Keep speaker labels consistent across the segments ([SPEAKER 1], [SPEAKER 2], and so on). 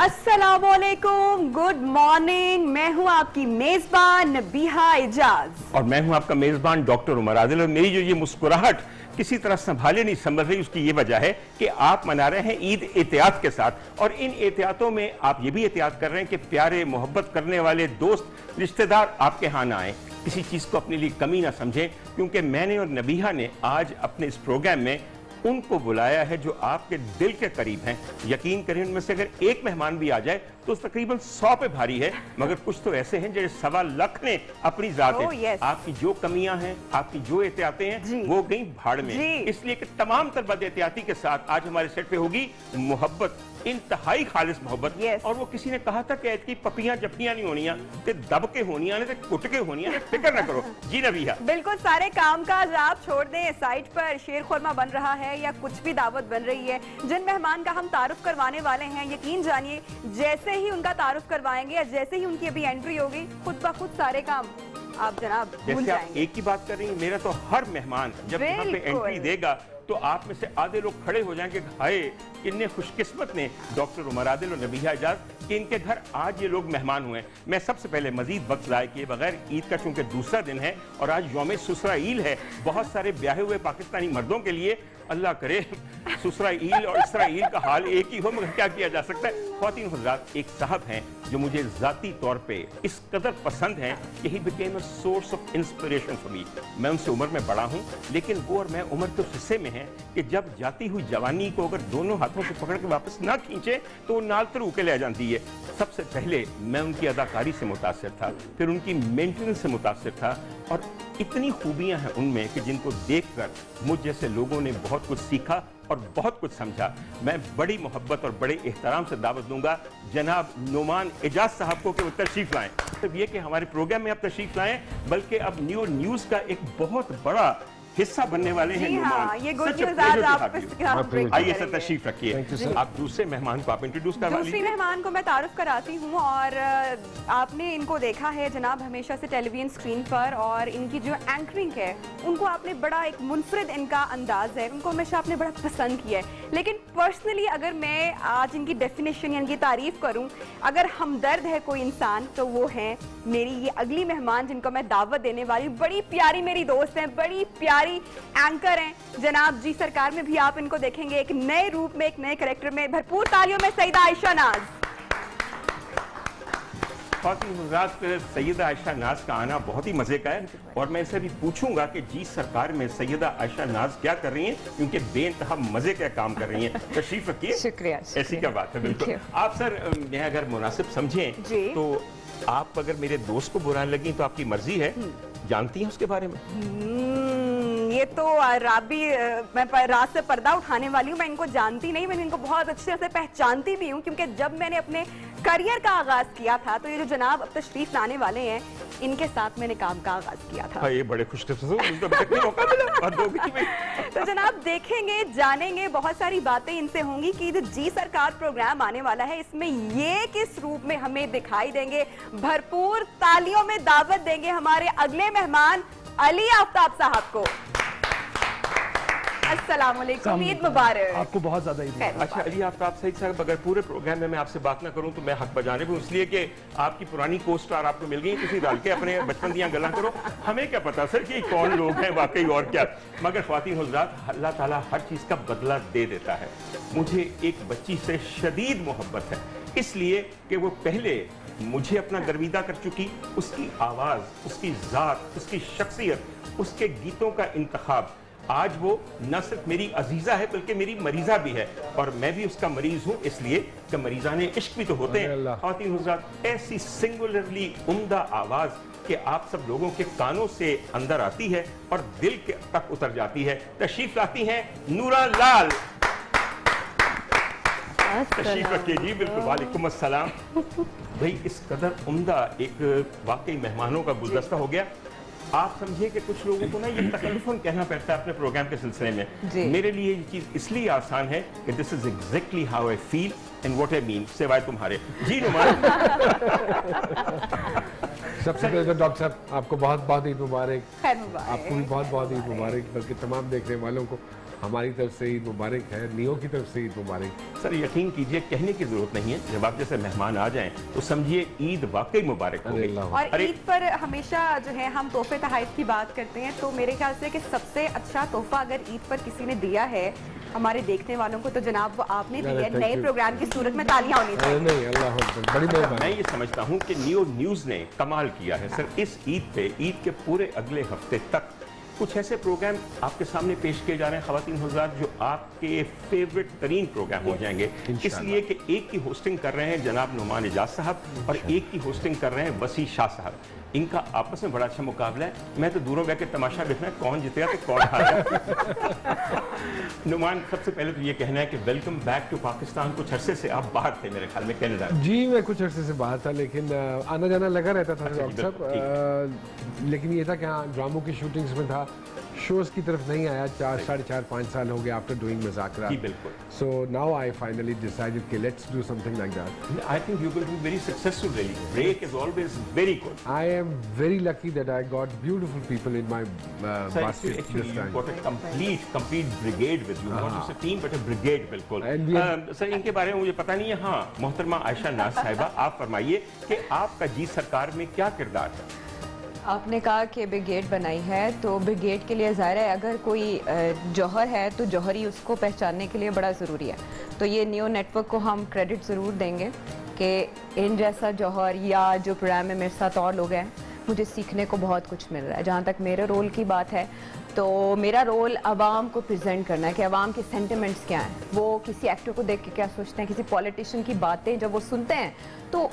[SPEAKER 1] अस्सलामुअलैकुम, good morning. मैं हूं आपकी मेजबान नबीहा एजाज
[SPEAKER 2] और मैं हूं आपका मेजबान डॉक्टर उमर आदिल। और मेरी जो ये मुस्कुराहट किसी तरह संभाले नहीं संभल रही, उसकी ये वजह है कि आप मना रहे हैं ईद एहतियात के साथ। और इन एहतियातों में आप ये भी एहतियात कर रहे हैं कि प्यारे मोहब्बत करने वाले दोस्त रिश्तेदार आपके यहाँ ना आए, किसी चीज को अपने लिए कमी ना समझें। क्योंकि मैंने और नबीहा ने आज अपने इस प्रोग्राम में उनको बुलाया है जो आपके दिल के करीब हैं। यकीन करें, उनमें से अगर एक मेहमान भी आ जाए तो तकरीबन 100 पे भारी है, मगर कुछ तो ऐसे हैं जो 1.25 लाख ने अपनी जात है।
[SPEAKER 1] yes.
[SPEAKER 2] आपकी जो कमियां हैं, आपकी जो एहतियातें हैं, वो गई भाड़ में। इसलिए कि तमाम तरह एहतियाती के साथ आज हमारे सेट पे होगी मोहब्बत, इंतहाई खालिस मोहब्बत। और वो किसी ने कहा था कि ऐतकी पपियां जफियां नहीं होनियां, ते दब के होनियां ने, ते कुट के होनियां ने, फिक्र ना करो। जी नबीहा,
[SPEAKER 1] बिल्कुल सारे कामकाज आप छोड़ दें, साइड पर शेर खुरमा बन रहा है या कुछ भी दावत बन रही है। जिन मेहमान का हम तारुफ करवाने वाले हैं, यकीन जानिए जैसे ही उनका तारुफ करवाएंगे या जैसे ही उनकी अभी एंट्री होगी, खुद ब खुद सारे काम आप जनाब भूल
[SPEAKER 2] जैसे आप
[SPEAKER 1] जाएंगे।
[SPEAKER 2] एक की बात कर रही हैं, मेरा तो हर मेहमान जब यहाँ पे एंट्री देगा तो आप में से आधे लोग खड़े हो जाएंगे, हाय कितने खुशकिस्मत ने डॉक्टर उमर आदिल और नबीहा एजाज कि इनके घर आज ये लोग मेहमान हुए हैं। मैं सबसे पहले मजीद वक्त ज़ाया किए बगैर, ईद का चूंकि दूसरा दिन है और आज यौम सुसरा ईद है, बहुत सारे ब्याहे हुए पाकिस्तानी मर्दों के लिए अल्लाह करे सुसरा ईद और इसराइल का हाल एक ही हो, मगर क्या किया जा सकता है। ख्वातीन हज़रात, एक साहब हैं जो मुझे ज़ाती तौर पे इस कदर पसंद हैं कि he became a source of inspiration for me. मैं उनसे उम्र में बड़ा हूँ, लेकिन वो और मैं उम्र के हिस्से में हैं कि जब जाती हुई जवानी को अगर दोनों हाथों से पकड़ के वापस ना खींचे तो वो नाल तर ऊके ले जाती है। सबसे पहले मैं उनकी अदाकारी से मुतासिर था, फिर उनकी मेंटेनेंस से मुतासिर था, और इतनी खूबियां हैं उनमें कि जिनको देखकर मुझ जैसे लोगों ने बहुत कुछ सीखा और बहुत कुछ समझा। मैं बड़ी मोहब्बत और बड़े एहतराम से दावत दूंगा जनाब नुमान एजाज साहब को कि वो तशरीफ लाएं। सिर्फ ये कि हमारे प्रोग्राम में आप तशरीफ लाएं, बल्कि अब न्यूज़ का एक बहुत बड़ा हिस्सा बनने वाले हैं नुमान।
[SPEAKER 1] ये गुड न्यूज़ आज आप
[SPEAKER 2] आइए सर, तशरीफ रखिए। आप दूसरे मेहमान को आप इंट्रोड्यूस करवा लीजिए।
[SPEAKER 1] दूसरी मेहमान को मैं तारुफ कराती हूँ, और आपने इनको देखा है जनाब हमेशा से टेलीविजन स्क्रीन पर, और इनकी जो एंकरिंग है उनको आपने बड़ा एक मुनफरिद इनका अंदाज है, उनको हमेशा आपने बड़ा पसंद किया है। लेकिन पर्सनली अगर मैं आज इनकी डेफिनेशन या इनकी तारीफ करूँ, अगर हमदर्द है कोई इंसान तो वो है मेरी ये अगली मेहमान जिनको मैं दावत देने वाली हूँ। बड़ी प्यारी मेरी दोस्त हैं, बड़ी प्यारी एंकर हैं जनाब जी सरकार में भी आप इनको देखेंगे एक नए रूप में, एक नए कैरेक्टर में। भरपूर तालियों में सईदा आयशा नाज।
[SPEAKER 2] ख्वातीन हज़रात, सैयदा आयशा नाज का आना बहुत ही मजे का है, और मैं इनसे भी पूछूंगा कि जी सरकार में सैयदा आयशा नाज क्या कर रही हैं, क्योंकि बेइंतहा मजे का काम कर रही हैं। तशरीफ रखिए।
[SPEAKER 1] शुक्रिया।
[SPEAKER 2] ऐसी क्या बात है। बिल्कुल आप सर, मैं अगर मुनासिब समझें तो आप अगर मेरे दोस्त को बुराने लगी तो आपकी मर्जी है, जानती हैं उसके बारे में?
[SPEAKER 1] ये तो मैं रात से पर्दा उठाने वाली हूँ, मैं इनको जानती नहीं, मैं इनको बहुत अच्छे से पहचानती भी हूँ, क्योंकि जब मैंने अपने करियर का आगाज किया था तो ये जो जनाब अब तशरीफ लाने वाले हैं इनके साथ मैंने काम का आगाज किया था।
[SPEAKER 2] ये बड़े खुशकिस्मत
[SPEAKER 1] तो जनाब देखेंगे, जानेंगे, बहुत सारी बातें इनसे होंगी कि जो जी सरकार प्रोग्राम आने वाला है इसमें ये किस रूप में हमें दिखाई देंगे। भरपूर तालियों में दावत देंगे हमारे अगले मेहमान अली आफ्ताब साहब को। अस्सलाम वालेकुम, ईद मुबारक।
[SPEAKER 3] आपको बहुत ज्यादा ईद मुबारक।
[SPEAKER 2] अच्छा अली आफ्ताब सईद साहब, अगर पूरे प्रोग्राम में मैं आपसे बात ना करूं तो मैं हक बजाने भी, इसलिए कि आपकी पुरानी को स्टार आपको मिल गई, किसी डाल के अपने बचपन दियां गल्ला करो। हमें क्या पता सर कि कौन लोग हैं वाकई और क्या, मगर ख्वातीन हज़रात, अल्लाह ताला हर चीज का बदला दे देता है। मुझे एक बच्ची से शदीद मोहब्बत है, इसलिए कि वो पहले मुझे अपना गर्विदा कर चुकी, उसकी आवाज, उसकी जात, उसकी शख्सियत, उसके गीतों का इंतखाब, आज वो न सिर्फ मेरी अजीजा है बल्कि मेरी मरीजा भी है, और मैं भी उसका मरीज हूँ, इसलिए कि मरीजाने इश्क भी तो होते हैं। ख्वातीन हुज़रात, ऐसी सिंगुलरली उम्दा आवाज कि आप सब लोगों के कानों से अंदर आती है और दिल के तक उतर जाती है। तशरीफ लाती हैं नूरा लाल। तशरीफ रखिए जी। बिल्कुल, वालेकुम अस्सलाम। भाई इस कदर उम्दा एक वाकई मेहमानों का गुलदस्ता हो गया। आप समझिए कि कुछ लोगों को ना ये तकल्लुफ़न कहना पड़ता है अपने प्रोग्राम के सिलसिले में। मेरे लिए ये चीज़ इसलिए आसान है कि this is exactly how I feel and what I mean, सिवाय तुम्हारे। जी नुमान।
[SPEAKER 3] सबसे पहले तो डॉक्टर साहब आपको बहुत बहुत ईद मुबारक।
[SPEAKER 1] खैर मुबारक।
[SPEAKER 3] आपको भी बहुत बहुत ईद मुबारक, बल्कि तमाम देखने वालों को। हमारी तरफ से ईद मुबारक है, नियो की तरफ से ईद मुबारक।
[SPEAKER 2] सर यकीन कीजिए, कहने की जरूरत नहीं है, जब आप जैसे मेहमान आ जाएं तो समझिए ईद वाकई मुबारक हो
[SPEAKER 3] अरे
[SPEAKER 2] गई।
[SPEAKER 3] अल्लाह।
[SPEAKER 1] और ईद पर हमेशा जो है हम तोहफे तहफ़ की बात करते हैं, तो मेरे ख्याल से कि सबसे अच्छा तोहफा अगर ईद पर किसी ने दिया है हमारे देखने वालों को, तो जनाब वो आपने दिया है,
[SPEAKER 3] thank
[SPEAKER 1] नए
[SPEAKER 3] you।
[SPEAKER 1] प्रोग्राम की सूरत में तालियां होनी चाहिए।
[SPEAKER 3] नहीं अल्लाह अकबर, बड़ी
[SPEAKER 2] मैं
[SPEAKER 3] मेहरबानी।
[SPEAKER 2] ये समझता हूँ कि नियो न्यूज़ ने कमाल किया है सर। इस ईद पे, ईद के पूरे अगले हफ्ते तक कुछ ऐसे प्रोग्राम आपके सामने पेश किए जा रहे हैं ख़वातीन हुज़रात, जो आपके फेवरेट तरीन प्रोग्राम हो जाएंगे। इसलिए कि एक की होस्टिंग कर रहे हैं जनाब नुमान एजाज साहब और एक की होस्टिंग कर रहे हैं वसी शाह साहब। इनका आपस में बड़ा अच्छा मुकाबला है। मैं तो दूरों बैठ के तमाशा देखना है कौन जीतेगा तो कौन हारेगा। नुमान, सबसे पहले तो ये कहना है कि वेलकम बैक टू पाकिस्तान। कुछ अरसे से आप बाहर थे मेरे ख्याल में, कनाडा।
[SPEAKER 3] जी मैं कुछ अरसे से बाहर था, लेकिन आना जाना लगा रहता था
[SPEAKER 2] अच्छा,
[SPEAKER 3] डॉक्टर साहब। लेकिन ये था कि हाँ, ड्रामों की शूटिंग्स में था, शोज की तरफ नहीं आया। 4-4.5 साल हो गए आफ्टर डूइंग मुज़ाकरा।
[SPEAKER 2] जी बिल्कुल।
[SPEAKER 3] So now I finally decided कि let's do something like that.
[SPEAKER 2] I think you're going to be very successful really. Break is always very good.
[SPEAKER 3] I am very lucky that I got beautiful people in my
[SPEAKER 2] Sir,
[SPEAKER 3] basket
[SPEAKER 2] actually
[SPEAKER 3] this
[SPEAKER 2] you've
[SPEAKER 3] time.
[SPEAKER 2] got a complete brigade with you. Not just a team but a brigade बिल्कुल।
[SPEAKER 3] And we have-
[SPEAKER 2] sir इनके बारे में मुझे पता नहीं है। हाँ, मोहतरमा आयशा नाज साहिबा, आप फरमाइए कि आपका जी सरकार में क्या किरदार है?
[SPEAKER 4] आपने कहा कि ब्रिगेड बनाई है, तो ब्रिगेड के लिए ज़ाहिर है अगर कोई जौहर है तो जौहरी उसको पहचानने के लिए बड़ा ज़रूरी है। तो ये नियो नेटवर्क को हम क्रेडिट ज़रूर देंगे कि इन जैसा जौहर या जो प्रोग्राम में मेरे साथ और लोग हैं, मुझे सीखने को बहुत कुछ मिल रहा है। जहाँ तक मेरे रोल की बात है, तो मेरा रोल आवाम को प्रेजेंट करना है कि आवाम के सेंटिमेंट्स क्या हैं, वो किसी एक्टर को देख के क्या सोचते हैं, किसी पॉलिटिशियन की बातें जब वो सुनते हैं तो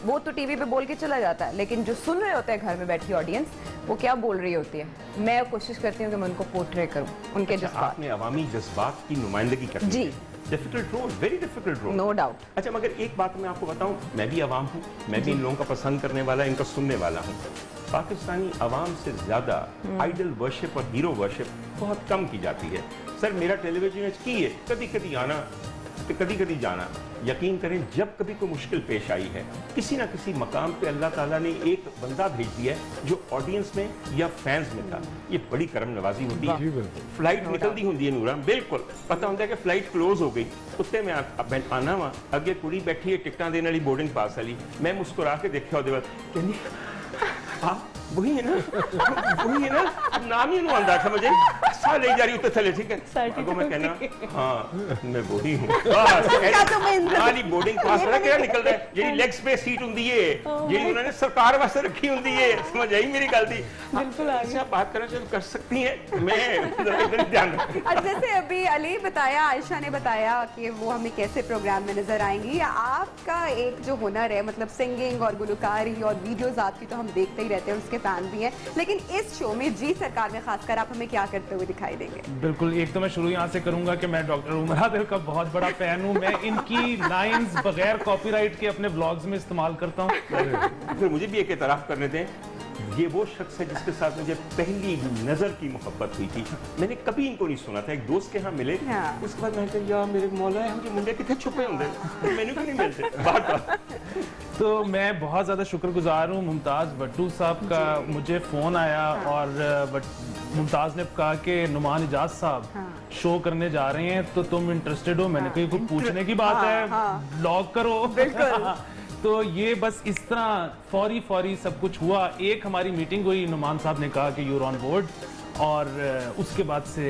[SPEAKER 4] वो तो टीवी पे बोल के चला जाता है, लेकिन जो सुन रहे होते हैं घर में बैठी ऑडियंस, वो क्या बोल रही होती है। मैं कोशिश करती हूँ कि मैं उनको पोर्ट्रे करूँ, उनके
[SPEAKER 2] अच्छा,
[SPEAKER 4] जज्बात।
[SPEAKER 2] आपने अवामी जज्बात की नुमाइंदगी करनी
[SPEAKER 4] जी।
[SPEAKER 2] है। Difficult role, very difficult role.
[SPEAKER 4] No doubt.
[SPEAKER 2] अच्छा, मगर एक बात मैं आपको बताऊं, मैं भी अवाम हूँ, मैं भी इन लोगों का पसंद करने वाला, इनका सुनने वाला हूँ। पाकिस्तानी अवाम से ज़्यादा आइडल वर्शिप और हीरो वर्शिप बहुत कम की जाती है। सर मेरा टेलीविजन की है, कभी कभी आना तो कभी कभी जाना। यकीन करें, जब कभी कोई मुश्किल पेश आई है, किसी ना किसी मकाम पे अल्लाह ताला ने एक बंदा भेज दिया है जो ऑडियंस में या फैंस में था। ये बड़ी करम नवाजी होती
[SPEAKER 3] जी
[SPEAKER 2] है।
[SPEAKER 3] बिल्कुल।
[SPEAKER 2] फ्लाइट निकलती होंगी है नूरा, बिल्कुल पता होता है कि फ्लाइट क्लोज हो गई, उत्ते में आना वा अगे कुड़ी बैठी है टिकटा देने वाली बोर्डिंग पास वाली, मैं मुस्कुरा के देखा ਉਹਦੇ ਵੱਲ, कहनी आप वही है ना, वही है ना, अब नाम ही नहीं आता समझे, सा ले जा रही उत्ते थले, ठीक है। अगो मैं कहना हाँ मैं वही हूँ, बस खाली बोर्डिंग पास वाला क्या निकल रहा है, जेडी लेग स्पेस सीट हुंदी है, जेडी उन्होंने सरकार वास्ते रखी हुंदी है, समझ आई मेरी गल दी। बिल्कुल अच्छा बात करना चाहे कर सकती हैं, मैं इधर ध्यान रखूं।
[SPEAKER 1] और जैसे अभी अली बताया, आयशा ने बताया कि वो हमें कैसे प्रोग्राम में नजर आएंगी, या आपका एक जो हुनर है, मतलब सिंगिंग और गुलकारी और वीडियोस आपकी तो हम देखते ही रहते हैं, उसके फैन भी हैं, लेकिन इस शो में जी सरकार में खासकर आप हमें क्या करते हुए दिखाई देंगे?
[SPEAKER 5] बिल्कुल, एक तो मैं शुरू यहाँ से करूंगा कि मैं डॉक्टर उमर आदिल का बहुत बड़ा फैन हूँ। मैं इनकी लाइंस बगैर कॉपीराइट के अपने ब्लॉग्स में इस्तेमाल करता हूँ।
[SPEAKER 2] फिर मुझे भी एक एतराफ़ करने दें, ये वो शख्स है जिसके साथ मुझे पहली नज़र की मोहब्बत हुई थी। मैंने कभी इनको नहीं सुना था, एक दोस्त के यहाँ मिले,
[SPEAKER 1] हाँ।
[SPEAKER 2] उसके बाद मैंने कहा यार मेरे मौला है, मुझे मुंडे कितने छुपे होंगे, मैंने क्यों नहीं मिलते बार-बार।
[SPEAKER 5] तो मैं बहुत ज़्यादा शुक्रगुजार हूँ मुमताज़ भट्टू साहब का। मुझे फ़ोन आया और मुमताज़ ने कहा कि नुमान एजाज साहब शो करने जा रहे हैं, तो तुम इंटरेस्टेड हो? मैंने कहा कुछ पूछने की बात है, ब्लॉग करो।
[SPEAKER 1] बिल्कुल।
[SPEAKER 5] तो ये बस इस तरह फौरी सब कुछ हुआ। एक हमारी मीटिंग हुई, नुमान साहब ने कहा कि यूर ऑन बोर्ड, और उसके बाद से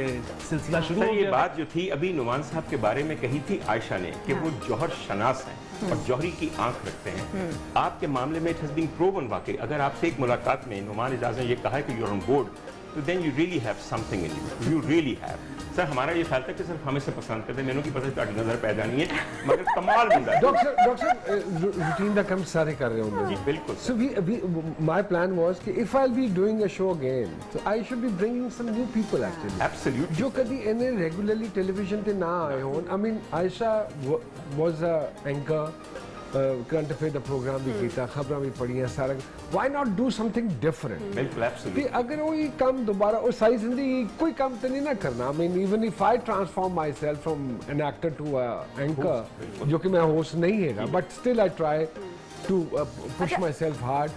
[SPEAKER 5] सिलसिला शुरू
[SPEAKER 2] सर
[SPEAKER 5] हो
[SPEAKER 2] ये
[SPEAKER 5] गया।
[SPEAKER 2] बात जो थी अभी नुमान साहब के बारे में कही थी आयशा ने कि वो जौहर शनास हैं और जौहरी की आंख रखते हैं। आपके मामले में इट हैज बीन प्रूवन वाकई, अगर आपसे एक मुलाकात में नुमान एजाज ने ये कहा है कि यू आर ऑन बोर्ड, तो then you really have something in you, you really have. Sir हमारा ये ख्याल था कि सिर्फ हमें से पसंद करते, मैंने की पसंद काटी नजर पै जानी है, मगर कमाल बंदा है।
[SPEAKER 3] डॉक्टर रूटीन का कम सारे कर रहे होंगे।
[SPEAKER 2] जी बिल्कुल।
[SPEAKER 3] So my plan was कि if I'll be doing a show again, so I should be bringing some new people actually.
[SPEAKER 2] Absolutely.
[SPEAKER 3] जो कभी इन्हें रेगुलरली टेलीविजन पे ना आए हों। I mean Ayesha was a anchor, current affair the programme भी किया, खबरें भी पढ़ी हैं सारा। Why not do something different?
[SPEAKER 2] बिल्कुल absolutely.
[SPEAKER 3] अगर वही काम दोबारा और सारी जिंदगी कोई काम तो नहीं ना करना। I mean even if I transform myself from an actor to a anchor, जो कि मैं होस्ट नहीं है, but still I try to push myself hard.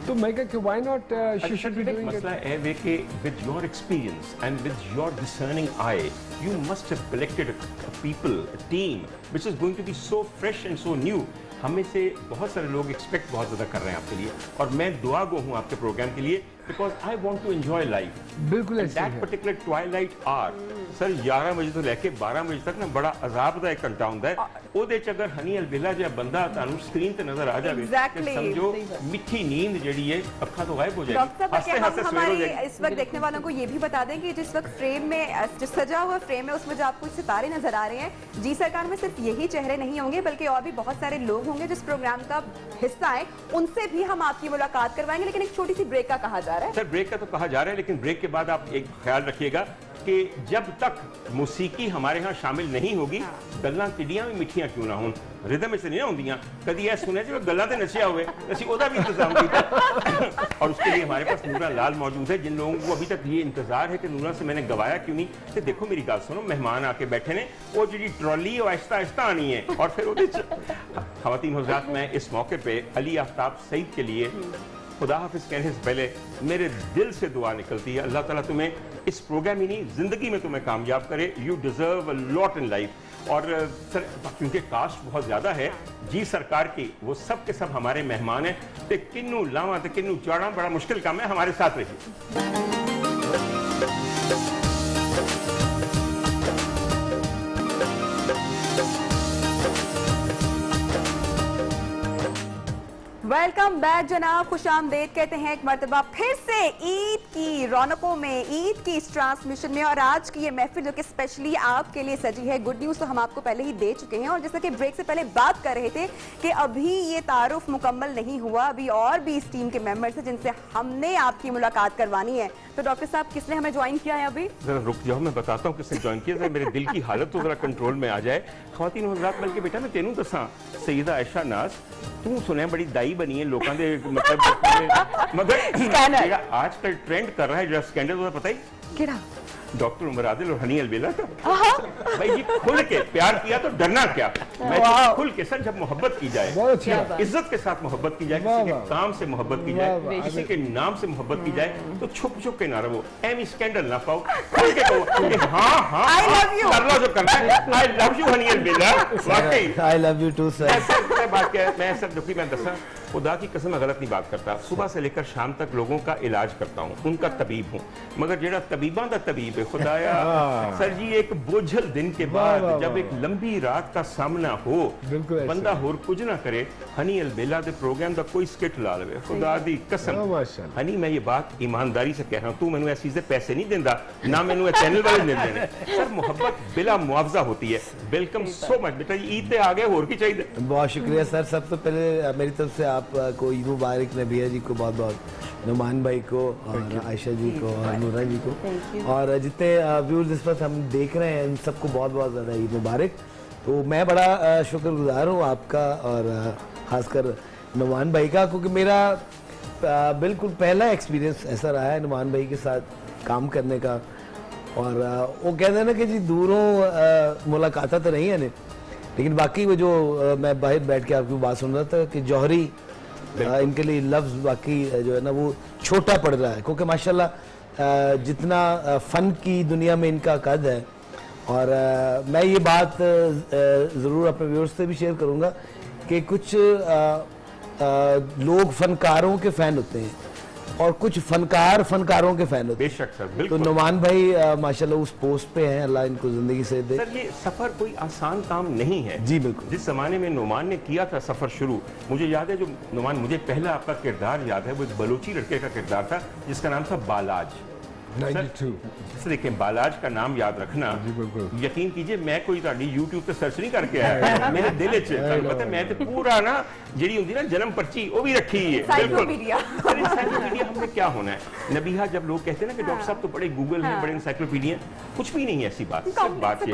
[SPEAKER 3] तो मैं कहा कि why not she should be doing it.
[SPEAKER 2] मसला है वे कि with your experience and with your discerning eye, you must have collected a people, a team, which is going to be so fresh and so new. हमें से बहुत सारे लोग expect बहुत ज़्यादा कर रहे हैं आपके लिए, और मैं दुआ गो हूँ आपके प्रोग्राम के लिए, because I want to enjoy life.
[SPEAKER 3] बिल्कुल ऐसे
[SPEAKER 2] दैट
[SPEAKER 3] है.
[SPEAKER 2] पर्टिकुलर ट्वाइलाइट आर सर 11 बजे तो लेके 12 बजे तक ना बड़ा अजाबदायक घंटा ਹੁੰਦਾ ਹੈ. ਉਹਦੇ ਚ ਅਗਰ ਹਨੀ ਅਲਬੇਲਾ ਜਿਹਾ ਬੰਦਾ ਤੁਹਾਨੂੰ ਸਕਰੀਨ ਤੇ ਨਜ਼ਰ ਆ ਜਾਵੇ
[SPEAKER 1] Exactly.
[SPEAKER 2] ਸਮਝੋ ਮਿੱਠੀ ਨੀਂਦ ਜਿਹੜੀ ਹੈ ਅੱਖਾਂ ਤੋਂ गायब हो जाएगी.
[SPEAKER 1] डॉक्टर साहब
[SPEAKER 2] हंसते
[SPEAKER 1] हम
[SPEAKER 2] हंसते सवेर हो
[SPEAKER 1] हमारे
[SPEAKER 2] जाएगी.
[SPEAKER 1] इस वक्त देखने वालों को ये भी बता दें कि जिस वक्त फ्रेम में जो सजा हुआ फ्रेम है उसमें जो आपको सितारे नजर आ रहे हैं, जी सरकार में सिर्फ यही चेहरे नहीं होंगे बल्कि और भी बहुत सारे लोग होंगे जिस प्रोग्राम का हिस्सा है, उनसे भी हम आपकी मुलाकात करवाएंगे. लेकिन एक छोटी सी ब्रेक का कहा जा रहा है.
[SPEAKER 2] सर ब्रेक का तो कहा जा रहा है, लेकिन ब्रेक के बाद आप एक ख्याल रखिएगा कि जब तक मौसीकी हमारे यहाँ शामिल नहीं होगी, गल्लां किड्डियां भी मिठियां क्यों ना हों, रिदम में से नहीं होंदियां. कभी ऐसा सुने जो गल्लां ते नशिया हुए, ਅਸੀਂ ਉਹਦਾ भी इंतजाम किया. और उसके लिए हमारे पास नूरा लाल मौजूद है. जिन लोगों को अभी तक ये इंतजार है कि नूरा से मैंने गवाया क्यों नहीं, तो देखो मेरी बात सुनो, मेहमान आके बैठे ने, वो जी ट्रॉली आहिस्ता आहिस्ता आनी है. और फिर ख़वातीन हज़रात, मैं इस मौके पे अली आफ्ताब सईद के लिए खुदा हाफिज कहने से पहले मेरे दिल से दुआ निकलती है, अल्लाह ताला तुम्हें इस प्रोग्राम ही नहीं जिंदगी में तुम्हें कामयाब करे. You deserve a lot in life. और सर क्योंकि कास्ट बहुत ज़्यादा है, जी सरकार की वो सब के सब हमारे मेहमान हैं, तो किन्नू लावा तो किन्नू चाड़ा बड़ा मुश्किल काम है. हमारे साथ रहिए.
[SPEAKER 1] वेलकम बैक जनाब, खुशामदेद कहते हैं एक मरतबा फिर से ईद की रौनकों में, ईद की इस ट्रांसमिशन में. और आज की ये महफिल जो कि स्पेशली आपके लिए सजी है. गुड न्यूज़ तो हम आपको पहले ही दे चुके हैं, और जैसा कि ब्रेक से पहले बात कर रहे थे कि अभी ये तारुफ मुकम्मल नहीं हुआ, अभी और भी इस टीम के मेंबर्स हैं जिनसे हमने आपकी मुलाकात करवानी है. तो डॉक्टर साहब किसने हमें ज्वाइन किया है अभी?
[SPEAKER 2] जरा रुक जाओ, मैं बताता हूँ किसने ज्वाइन किया. मेरे दिल की हालत तो जरा कंट्रोल में आ जाए. ख़वातीन हज़रात, बल्कि बेटा मैं तेनू दसा, सईदा आयशा नाज तू सुने बड़ी दाई बनी है लोगों के, मतलब मगर आजकल ट्रेंड कर रहा है जो स्कैंडल, तो पता ही
[SPEAKER 1] किड़ा
[SPEAKER 2] डॉक्टर उमर आदिल और हनी अलबेला का. भाई जी खुल के प्यार किया तो डरना क्या. मैं खुल के सर, जब मोहब्बत की जाए, इज्जत के साथ मोहब्बत की जाए, किसी के काम से मोहब्बत की जाए, किसी के नाम से मोहब्बत की जाए, तो छुप छुप के ना रहो, एमी स्कैंडल ना पाओ, खुल के कहो कि हाँ हाँ कर लो जो करना है. आई लव यू हनी अलबेला, वाकई
[SPEAKER 6] I love you too sir.
[SPEAKER 2] बात क्या है, मैं सर दुखी, मैं दसा खुदा की कसम मैं गलत नहीं बात करता. सुबह से लेकर शाम तक लोगों का इलाज करता हूँ, उनका तबीब हूँ, मगर जेड़ा तबीबां दा तबीब है खुदाया सर जी, एक बोझल दिन के बाद जब एक लंबी रात का सामना हो, बंदा होर कुछ ना करे, हनी अलबेला दे प्रोग्राम दा कोई स्किट ला लवे. खुदा दी कसम हनी, मैं ये बात ईमानदारी से कह रहा हूँ, तू मैनू ऐसी चीजें पैसे नहीं देंदा, ना मैनू चैनल वाले देंदे ने. सर मोहब्बत बिला मुआवजा होती है. वेलकम सो मच बेटा, ईद ते आ गए, होर की चाहिए.
[SPEAKER 6] बहुत शुक्रिया सर. सबसे पहले मेरी तरफ से आपको ईद मुबारक. नबिया जी को बहुत बहुत, नुमान भाई को, और आयशा जी को, और नूरा जी को, और जितने व्यूअर्स इस वक्त हम देख रहे हैं, इन सबको बहुत बहुत ज़्यादा ईद मुबारक. तो मैं बड़ा शुक्रगुजार हूँ आपका, और ख़ासकर नुमान भाई का, क्योंकि मेरा बिल्कुल पहला एक्सपीरियंस ऐसा रहा है नुमान भाई के साथ काम करने का. और वो कहते हैं ना कि जी दूरों मुलाकात तो नहीं है ने, लेकिन बाकी वो जो मैं बाहर बैठ के आपकी बात सुन रहा था कि जौहरी, इनके लिए लफ्ज़ बाकी जो है ना वो छोटा पड़ रहा है, क्योंकि माशाल्लाह जितना फ़न की दुनिया में इनका कद है. और मैं ये बात ज़रूर अपने व्यूअर्स से भी शेयर करूँगा कि कुछ लोग फ़नकारों के फ़ैन होते हैं, और कुछ फनकारों के फैन होते हैं.
[SPEAKER 2] बेशक सर, बिल्कुल.
[SPEAKER 6] तो नुमान भाई माशाल्लाह उस पोस्ट पे हैं, अल्लाह इनको जिंदगी से दे.
[SPEAKER 2] सर ये सफर कोई आसान काम नहीं है.
[SPEAKER 6] जी बिल्कुल.
[SPEAKER 2] जिस जमाने में नुमान ने किया था सफर शुरू, मुझे याद है, जो नुमान, मुझे पहला आपका किरदार याद है, वो एक बलोची लड़के का किरदार था जिसका नाम था बालाज.
[SPEAKER 3] 92.
[SPEAKER 2] देखें, बालाज का नाम याद रखना, यकीन कीजिए मैं कोई यूट्यूब पे सर्च नहीं करके आया, मेरे दिल च पता है, मैं तो पूरा ना जी होंगी ना जन्म पर्ची वो भी रखी है.
[SPEAKER 1] एनसाइक्लोपीडिया.
[SPEAKER 2] हमने क्या होना है. नबीहा, जब लोग कहते हैं ना कि डॉक्टर साहब तो बड़े गूगल हैं, बड़े एनसाइक्लोपीडिया, कुछ भी नहीं है ऐसी बात. सब बात ये है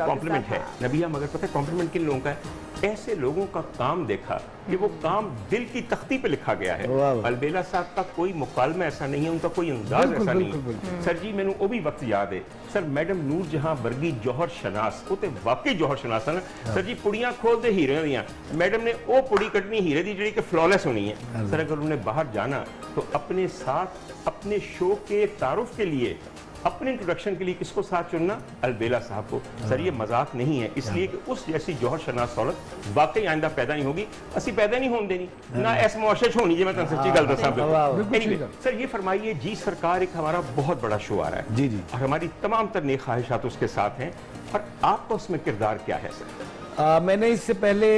[SPEAKER 2] कॉम्प्लीमेंट है नबीहा, मगर पता है कॉम्प्लीमेंट किन लोगों का है? ऐसे लोगों का काम देखा कि वो काम दिल की तख्ती पे लिखा गया है।
[SPEAKER 6] वाह।
[SPEAKER 2] अलबेला साहब का कोई मुकालमा ऐसा नहीं है, उनका कोई अंदाज
[SPEAKER 3] बिल्कुल,
[SPEAKER 2] ऐसा नहीं
[SPEAKER 3] बिल्कुल,
[SPEAKER 2] है। सर जी मैंने वो भी वक्त याद है सर, मैडम नूर जहां वर्गी जौहर शनास वो तो वाकई जौहर शनास है ना सर जी, पुड़ियां खोल दे हीरे दियां, मैडम ने वो पुड़ी कटनी हीरे दी जी कि फ्लॉलेस होनी है। सर अगर उन्हें बाहर जाना तो अपने साथ अपने शो के तारुफ के लिए, अपने इंट्रोडक्शन के लिए किसको साथ चुनना? अलबेला साहब को। सर ये मजाक नहीं है, इसलिए कि उस जैसी जौहर शनास औरत वाकई आइंदा पैदा नहीं होगी, असी पैदा नहीं होने देनी ना ऐस मुआशरे च होनी। मैं सच्ची गल दसा
[SPEAKER 3] बिल्कुल
[SPEAKER 2] सर ये फरमाइए जी, सरकार एक हमारा बहुत बड़ा शो आ रहा है
[SPEAKER 6] जी जी।
[SPEAKER 2] और हमारी तमाम तर नेक ख्वाहिशात उसके साथ हैं, और आपका उसमें किरदार क्या है सर?
[SPEAKER 6] मैंने इससे पहले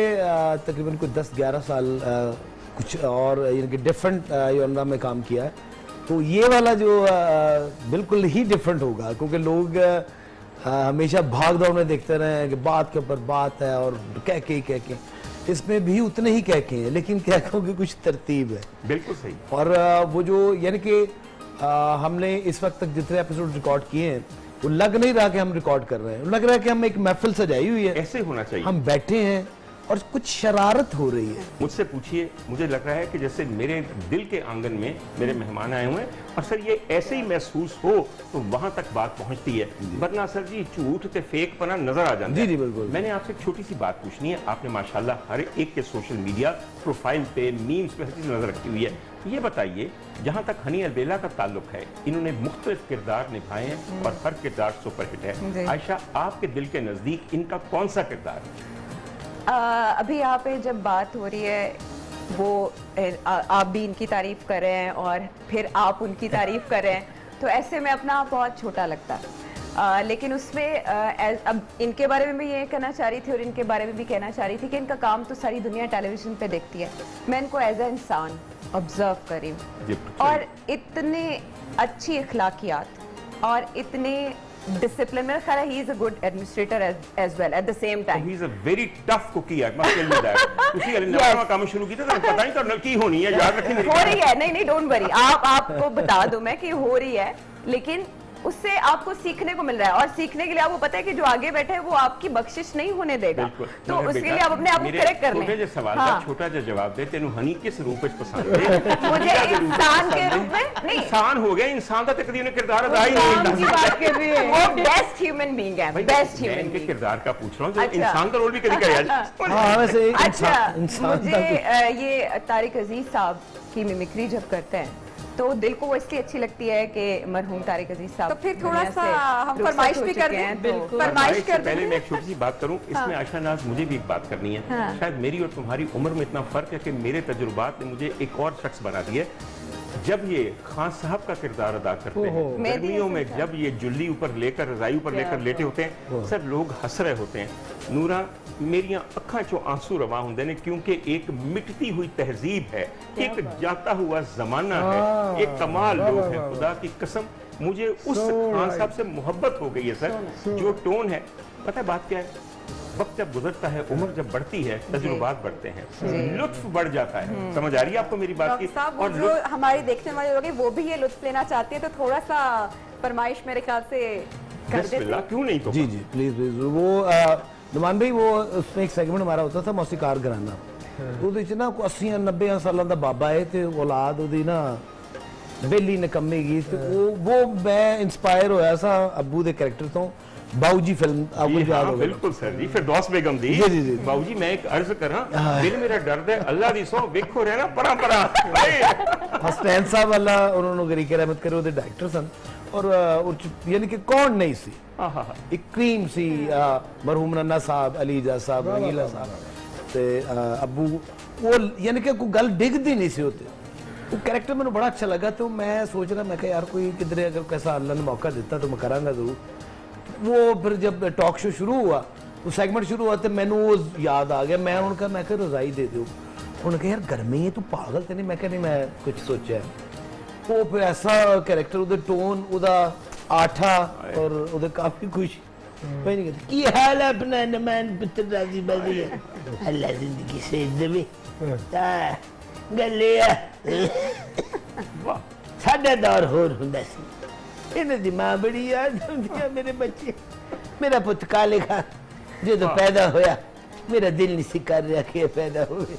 [SPEAKER 6] तकरीबन कुछ 10-11 साल कुछ और यानी कि डिफरेंट योनरा में काम किया है, तो ये वाला जो बिल्कुल ही डिफरेंट होगा, क्योंकि लोग हमेशा भाग दौड़ में देखते रहे हैं कि बात के ऊपर बात है और कह के इसमें भी उतने ही कह के हैं, लेकिन कह की कुछ तरतीब है।
[SPEAKER 2] बिल्कुल सही।
[SPEAKER 6] और वो जो यानी कि हमने इस वक्त तक जितने एपिसोड रिकॉर्ड किए हैं वो लग नहीं रहा कि हम रिकॉर्ड कर रहे हैं, लग रहा है कि हम एक महफिल सजाई हुई है,
[SPEAKER 2] ऐसे होना चाहिए।
[SPEAKER 6] हम बैठे हैं और कुछ शरारत हो रही है।
[SPEAKER 2] मुझसे पूछिए, मुझे लग रहा है कि जैसे मेरे दिल के आंगन में मेरे मेहमान आए हुए हैं, और सर ये ऐसे ही महसूस हो तो वहां तक बात पहुंचती है, वरना सर जी झूठ ते फेक पना नजर आ जाता है।
[SPEAKER 6] जी जी बिल्कुल।
[SPEAKER 2] मैंने आपसे एक छोटी सी बात पूछनी है, आपने माशाल्लाह हर एक के सोशल मीडिया प्रोफाइल पे, मीम्स पे हर चीज नजर रखी हुई है। ये बताइए, जहां तक हनी अलबेला का ताल्लुक है, इन्होंने मुख्तलिफ किरदार निभाए हैं और हर किरदार सुपरहिट है। आयशा, आपके दिल के नजदीक इनका कौन सा किरदार है?
[SPEAKER 4] अभी यहाँ पे जब बात हो रही है वो आप भी इनकी तारीफ कर रहे हैं और फिर आप उनकी तारीफ कर रहे हैं, तो ऐसे में अपना आप बहुत छोटा लगता है। लेकिन उसमें अब इनके बारे में भी ये कहना चाह रही थी और इनके बारे में भी कहना चाह रही थी कि इनका काम तो सारी दुनिया टेलीविजन पे देखती है, मैं इनको एज ए इंसान ऑब्जर्व कर रही हूँ, और इतने अच्छी अखलाकियात और इतने डिसिप्लिन, मेरा ख्याल है he is a good administrator as well at the same time.
[SPEAKER 2] He is a very tough cookie, I must tell you that. ਤੁਸੀਂ ਅਲੇ ਨਵਾਂ ਕੰਮ ਸ਼ੁਰੂ ਕੀਤਾ ਤਾਂ ਪਤਾ नहीं ਤੁਹਾਡੇ ਨਾਲ ਕੀ ਹੋਣੀ ਹੈ, याद रखिए मेरी
[SPEAKER 4] हो रही है, नहीं नहीं डोंट वरी, आपको बता दूं मैं कि हो रही है, लेकिन उससे आपको सीखने को मिल रहा है, और सीखने के लिए आपको पता है कि जो आगे बैठे हैं वो आपकी बख्शिश नहीं होने देगा, तो उसके लिए आप अपने आप को करेक्ट कर लें।
[SPEAKER 2] छोटे जे सवाल का छोटा जे जवाब दे, तेनु हनी किस रूप में पसंद है?
[SPEAKER 4] मुझे इंसान के रूप में नहीं,
[SPEAKER 2] इंसान हो गया, इंसान का कभी उन्हें किरदार अदा ही नहीं
[SPEAKER 4] की बात कर रही है, वो बेस्ट ह्यूमन बीइंग है, बेस्ट
[SPEAKER 2] मैं
[SPEAKER 4] ह्यूमन
[SPEAKER 2] इनके
[SPEAKER 4] बीइंग।
[SPEAKER 2] किरदार का पूछ रहा हूँ, जो इंसान का रोल भी कभी किया
[SPEAKER 6] हाँ वैसे
[SPEAKER 4] अच्छा,
[SPEAKER 6] इंसान
[SPEAKER 4] मुझे ये तारिक अजीज साहब की मिमिक्री जब करते हैं तो दिल को वो इसलिए अच्छी लगती है कि मरहूम तारिक अजीज साहब
[SPEAKER 1] तो फिर थोड़ा
[SPEAKER 4] दुनिया
[SPEAKER 1] सा
[SPEAKER 4] से
[SPEAKER 1] हम
[SPEAKER 4] रुखसत
[SPEAKER 1] फरमाइश
[SPEAKER 4] हो
[SPEAKER 1] भी
[SPEAKER 4] चुके
[SPEAKER 1] कर
[SPEAKER 4] हैं,
[SPEAKER 1] दें,
[SPEAKER 4] तो
[SPEAKER 1] फरमाइश कर
[SPEAKER 2] पहले
[SPEAKER 1] दें।
[SPEAKER 2] मैं एक छोटी सी बात करूं, इसमें आयशा नाज मुझे भी एक बात करनी है। शायद मेरी और तुम्हारी उम्र में इतना फर्क है कि मेरे तजुर्बात ने मुझे एक और शख्स बना दिया। जब ये खान साहब का किरदार अदा करते हैं गर्मियों में, जब ये जुल्ली ऊपर लेकर, रजाई ऊपर लेकर लेटे होते हैं, सब लोग हंस रहे होते हैं। नूरा, मेरिया अखा चो आंसू रवा होंगे ने, क्योंकि एक मिटती हुई तहजीब है, एक जाता हुआ जमाना है, एक कमाल लोग हैं, खुदा की कसम मुझे उस खान साहब से मोहब्बत हो गई है सर। जो टोन है, पता है बात क्या है, वक्त जब गुजरता है, उम्र जब बढ़ती है, तजुर्बात बढ़ते हैं, लुत्फ बढ़ जाता है। समझ आ रही है आपको मेरी बात की?
[SPEAKER 1] डॉक्टर साहब, वो जो हमारे देखने वाले लोग हैं वो भी ये लुत्फ लेना चाहते हैं, तो थोड़ा सा फरमाइश मेरे ख्याल से कर देते
[SPEAKER 2] बिस्मिल्लाह,
[SPEAKER 1] हैं।
[SPEAKER 2] क्यों नहीं तो
[SPEAKER 6] जी जी प्लीज प्लीज। वो नुमान भाई, वो उसमें एक सेगमेंट हमारा होता था मौसीकार घराना, ਉਹਦੇ ਚ ਨਾ 80-90 ਸਾਲਾਂ ਦਾ ਬਾਬਾ ਹੈ ਤੇ ਔਲਾਦ ਉਹਦੀ ਨਾ ਬੇਲੀ ਨਿਕੰਮੀ ਗਈ, ਤੇ ਉਹ ਮੈਂ ਇੰਸਪਾਇਰ ਹੋਇਆ ਸਾਂ ਅੱਬੂ ਦੇ ਕੈਰੈਕਟਰ ਤੋਂ। बाऊजी फिल्म आपको
[SPEAKER 2] जी,
[SPEAKER 6] याद
[SPEAKER 2] हाँ,
[SPEAKER 6] होगा।
[SPEAKER 2] बिल्कुल सर जी, फिरदौस बेगम दी।
[SPEAKER 6] जी, जी, जी।
[SPEAKER 2] बाबूजी मैं एक अर्ज करा, दिल मेरा दर्द है, अल्लाह दी सौ वेखो रहना परा परा।
[SPEAKER 6] हसनैन साहब वाला उन्होंने गरीके रहमत करे ਉਹਦੇ डायरेक्टर सन, और यानी कि कौन नहीं सी, एक क्रीम सी, मरहूम नन्ना साहब, अलीजा साहब, रंगीला साहब ते अब्बू, वो यानी कि कोई गल डिगदी नहीं सी होती। वो कैरेक्टर मैंने बड़ा अच्छा लगा, तो मैं सोच रहा, मैं कहा यार कोई किधरे अगर कैसा अल्लाह ने मौका देता तो मैं करांगा जरूर। वो फिर जब टॉक शो शुरू हुआ, वो सेगमेंट शुरू हुआ, तो मैंने वो याद आ गया, मैं उनका मैं कहा रजाई दे दो, उन्होंने कहा यार गर्मी है, तू पागल तो नहीं? मैं कहा नहीं, मैं कुछ सोचा है। वो फिर ऐसा कैरेक्टर, उधर टोन, उदा आठा, और उधर काफी खुश मैं नहीं कहती की हाल है अपना नमान पुत्र राजी बाजी है, अल्लाह जिंदगी से देवे गले साडा दौर होर हुंदा सी, इन्हें दी मां बड़ी याद आउंदी है, मेरे बच्चे, मेरा पुत काले खान जो तो पैदा होया मेरा दिल नहीं सी कर रहा कि ये पैदा हुए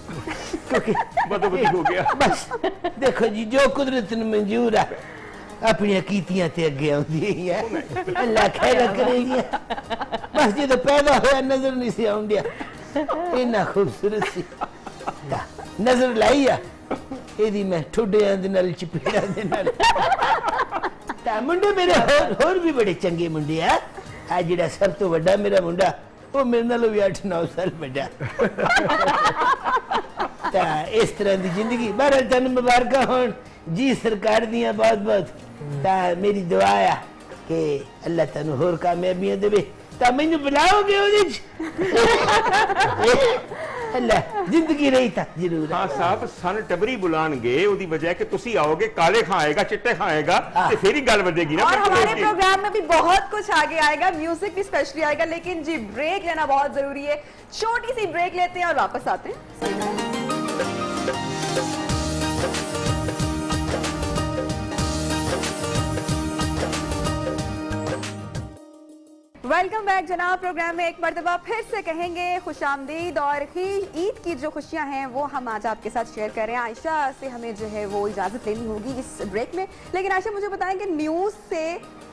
[SPEAKER 6] क्योंकि
[SPEAKER 2] बदोबदी हो गया।
[SPEAKER 6] बस देखो जी जो कुदरत ने मंजूर है अपनी कीतियां ते अगे आउंदी है अल्लाह खैर करेगी। बस जो पैदा होया नजर नहीं सी आउंदिया इन्ना खूबसूरत सी नजर लाई आ एदी मैं ठुड्डियां दे नाल चपेड़ा दे नाल ता मुंडे मेरे होर भी बड़े चंगे मुंडे आ आ जेड़ा सब तो बड़ा मेरा मुंडा वो मेरे नालों भी 8-9 साल बड़ा ता इस तरह दी जिंदगी बहरहाल तन मुबारक होन जी सरकार दियां बहुत-बहुत ता मेरी दुआ है कि अल्लाह तनु होर कामयाबियां देवे ता मैनू बुलाओगे ओदे अल्लाह जिंदगी रही था जरूर
[SPEAKER 2] हाँ साहब सन टबरी बुलाएंगे ਉਹਦੀ वजह है कि तुसी आओगे काले खाएगा चिट्टे खाएगा तो फिर ही गल बजेगी ना।
[SPEAKER 1] और हमारे प्रोग्राम में भी बहुत कुछ आगे आएगा, म्यूजिक भी स्पेशली आएगा, लेकिन जी ब्रेक लेना बहुत जरूरी है। छोटी सी ब्रेक लेते हैं और वापस आते हैं। वेलकम बैक जनाब। प्रोग्राम में एक मर्तबा फिर से कहेंगे खुशामदीद और ईद की जो खुशियां हैं वो हम आज आपके साथ शेयर कर रहे हैं। आयशा से हमें जो है वो इजाज़त लेनी होगी इस ब्रेक में, लेकिन आयशा मुझे बताएं कि न्यूज़ से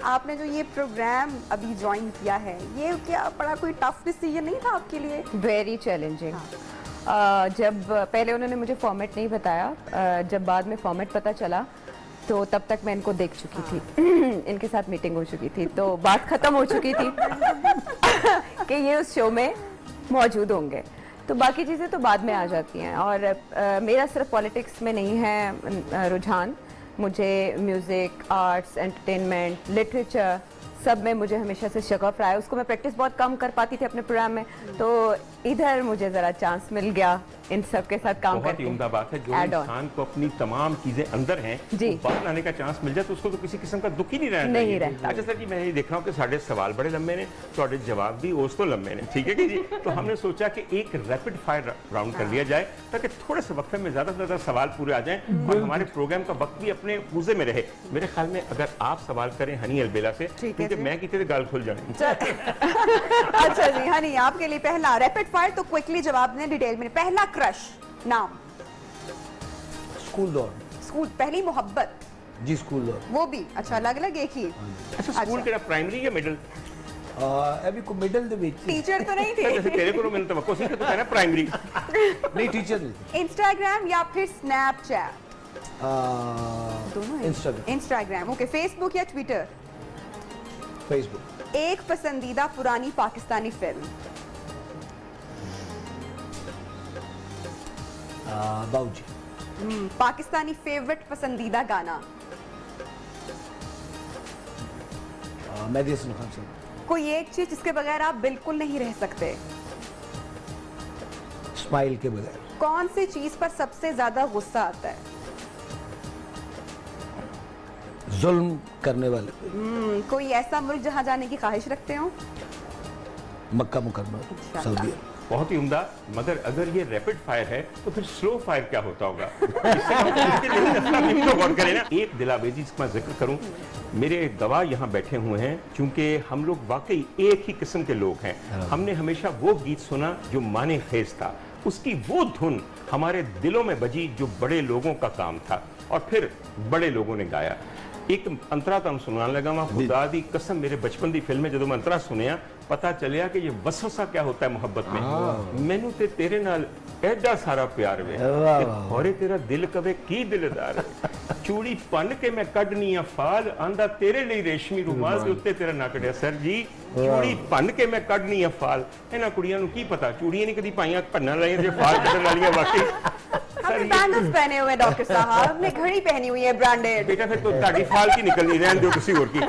[SPEAKER 1] आपने जो ये प्रोग्राम अभी ज्वाइन किया है ये क्या बड़ा कोई टफ डिसीजन नहीं था आपके लिए?
[SPEAKER 4] Very challenging. जब पहले उन्होंने मुझे फॉर्मेट नहीं बताया, जब बाद में फॉर्मेट पता चला तो तब तक मैं इनको देख चुकी थी इनके साथ मीटिंग हो चुकी थी, तो बात खत्म हो चुकी थी कि ये उस शो में मौजूद होंगे, तो बाकी चीज़ें तो बाद में आ जाती हैं। और मेरा सिर्फ पॉलिटिक्स में नहीं है रुझान, मुझे म्यूज़िक, आर्ट्स, एंटरटेनमेंट, लिटरेचर सब में मुझे हमेशा से शगफ रहा है। उसको मैं प्रैक्टिस बहुत कम कर पाती थी अपने प्रोग्राम में, तो इधर मुझे ज़रा चांस मिल गया इन सब के साथ काम
[SPEAKER 2] बहुत ही उम्दा बात है। जो इंसान को अपनी तमाम चीजें अंदर हैं बाहर लाने का चांस मिल जाए तो उसको तो किसी किस्म का दुख ही नहीं रहता। अच्छा सर जी मैं ये देख रहा हूँ कि साढ़े सवाल बड़े लंबे ने, थोड़े जवाब भी उस तो लंबे ने, ठीक है कि जी। तो हमने सोचा कि एक रैपिड फायर राउंड कर लिया जाए ताकि थोड़े से वक्फे में ज्यादा से ज्यादा सवाल पूरे आ जाएं और हमारे प्रोग्राम का वक्त भी अपने पूजे में रहे। मेरे ख्याल में अगर आप सवाल करें हनी अलबेला से, क्योंकि मैं कितने गाल खुल जाएंगे।
[SPEAKER 1] अच्छा जी हनी, आपके लिए पहला रैपिड फायर, तो क्विकली जवाब दें डिटेल में। पहला क्रश नाम?
[SPEAKER 6] स्कूल दौर।
[SPEAKER 1] स्कूल, पहली मोहब्बत?
[SPEAKER 6] जी स्कूल दौर।
[SPEAKER 1] वो भी अच्छा अलग अलग एक ही?
[SPEAKER 2] अच्छा स्कूल केड़ा प्राइमरी या मिडिल?
[SPEAKER 6] अभी को मिडिल दे विच
[SPEAKER 1] टीचर तो नहीं थे?
[SPEAKER 2] जैसे तेरे को मैंने तवक्को सी कि तू कहना प्राइमरी।
[SPEAKER 6] नहीं टीचर नहीं।
[SPEAKER 1] इंस्टाग्राम या फिर स्नैपचैट? दोनों
[SPEAKER 6] इंस्टाग्राम।
[SPEAKER 1] Instagram, okay. फेसबुक या ट्विटर?
[SPEAKER 6] फेसबुक।
[SPEAKER 1] एक पसंदीदा पुरानी पाकिस्तानी फिल्म?
[SPEAKER 6] बाबूजी।
[SPEAKER 1] पाकिस्तानी फेवरेट पसंदीदा गाना?
[SPEAKER 6] मेहदी हसन खान साहब।
[SPEAKER 1] कोई एक चीज जिसके बगैर आप बिल्कुल नहीं रह सकते?
[SPEAKER 6] स्माइल के बगैर।
[SPEAKER 1] कौन सी चीज पर सबसे ज्यादा गुस्सा आता है?
[SPEAKER 6] जुल्म करने वाले।
[SPEAKER 1] कोई ऐसा मुल्क जहां जाने की ख्वाहिश रखते हो?
[SPEAKER 6] मक्का मुकर्रमा सऊदी।
[SPEAKER 2] बहुत ही उम्दा। मगर अगर ये रैपिड फायर है तो फिर स्लो फायर क्या होता होगा? तो गौर करें ना। एक दिलावेजी जिसका मैं जिक्र करूं, मेरे गवाह यहाँ बैठे हुए हैं, क्योंकि हम लोग वाकई एक ही किस्म के लोग हैं। हमने हमेशा वो गीत सुना जो माने खेज था, उसकी वो धुन हमारे दिलों में बजी जो बड़े लोगों का काम था और फिर बड़े लोगों ने गाया। एक अंतरा तुम सुनाने लगा वहां, खुदा दी कसम मेरे बचपन की फिल्म में जो मैं अंतरा सुनिया पता चलिया कि ये वसवसा क्या होता है मोहब्बत में। मैनू ते तेरे नाल एडा सारा प्यार वे, होरे तेरा दिल कवे की दिलदार, चूड़ी पन के मैं कढनी आ फाल, आंदा तेरे लिए रेशमी रुमाल के उत्ते तेरा नक डे। सर जी चूड़ी पन के मैं कढनी आ फाल, इन्हां कुड़ियां नूं की पता चूड़ियां नहीं कदी पाईयां, भन्नां लाईयां जे फाल कढण वालियां। वाकई
[SPEAKER 1] हमने बैंगल्स पहने हुए डॉक्टर साहब, हमने घड़ी पहनी हुई है ब्रांडेड।
[SPEAKER 2] बेटा फिर तो ताड़ी फाल की निकलनी, रहन दो किसी और की।